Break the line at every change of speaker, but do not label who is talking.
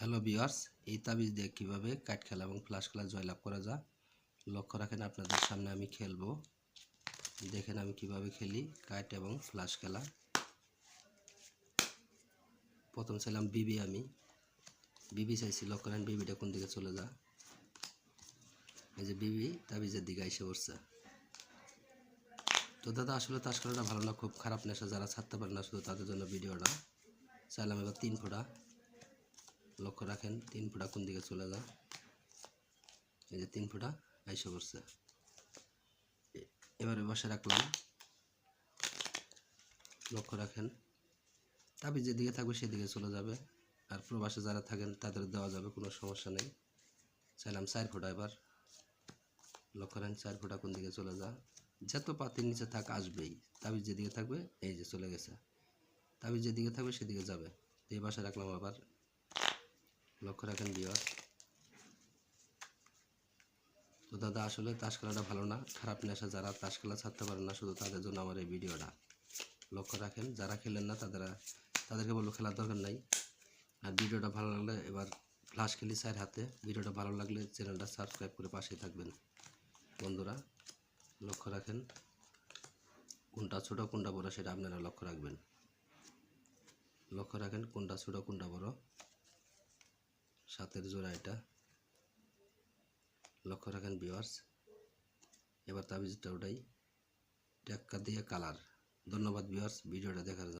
Hello viewers, এই তাবিজ দিয়ে কীভাবে কাঠ খেলা এবং ফ্লাশ খেলা জয়লাভ করা যায় লক্ষ্য রাখেন। আপনাদের সামনে আমি খেলবো, দেখেন আমি কিভাবে খেলি কাঠ এবং ফ্লাশ খেলা। প্রথম ছিলাম বিবি, আমি বিবি চাইছি, লক্ষ্য করেন বিবিটা কোন দিকে চলে যা। এই যে বিবি তাবিজের দিকে এসে পড়ছে। তো দাদা আসলে তাস খেলাটা ভালো না, খুব খারাপ নেশা, যারা ছাড়তে পারে না শুধু তাদের জন্য ভিডিওটা। চাইলাম এবার 3 ফোঁটা, লক্ষ্য রাখেন 3 ফোঁটা কোন দিকে চলে যা। এই যে 3 ফোঁটা এসে পড়ছে। এবারে বসে রাখলাম, লক্ষ্য রাখেন তাবিজ যেদিকে থাকবে সেদিকে চলে যাবে। আর প্রবাসে যারা থাকেন তাদের দেওয়া যাবে, কোনো সমস্যা নেই। চাইলাম 4 ফোঁটা, এবার লক্ষ্য রাখেন 4 ফোঁটা কোন দিকে চলে যা। যত পাতির নিচে থাক আসবেই, তাবিজ যেদিকে থাকবে এই যে চলে গেছে। তাবিজ যেদিকে থাকবে সেদিকে যাবে। এই বাসা রাখলাম আবার, লক্ষ্য রাখেন ভিউয়ার। তো দাদা আসলে তাস খেলাটা ভালো না, খারাপ নেশা, যারা তাস খেলা ছাড়তে পারে না শুধু তাদের জন্য আমার এই ভিডিওটা। লক্ষ্য রাখেন যারা খেলেন না তাদেরকে বলবো খেলার দরকার নাই। আর ভিডিওটা ভালো লাগলে এবার ফ্লাশ খেলি 4 হাতে। ভিডিওটা ভালো লাগলে চ্যানেলটা সাবস্ক্রাইব করে পাশেই থাকবেন বন্ধুরা। লক্ষ্য রাখেন কোনটা ছোটো কোনটা বড় সেটা আপনারা লক্ষ্য রাখবেন। লক্ষ্য রাখেন কোনটা ছোটো কোনটা বড়, 7-এর জোড়া এটা। লক্ষ্য রাখেন ভিউয়ার্স, এবার তাবিজটা ওটাই টেক্কা দিয়ে কালার। ধন্যবাদ ভিউয়ার্স ভিডিওটা দেখার জন্য।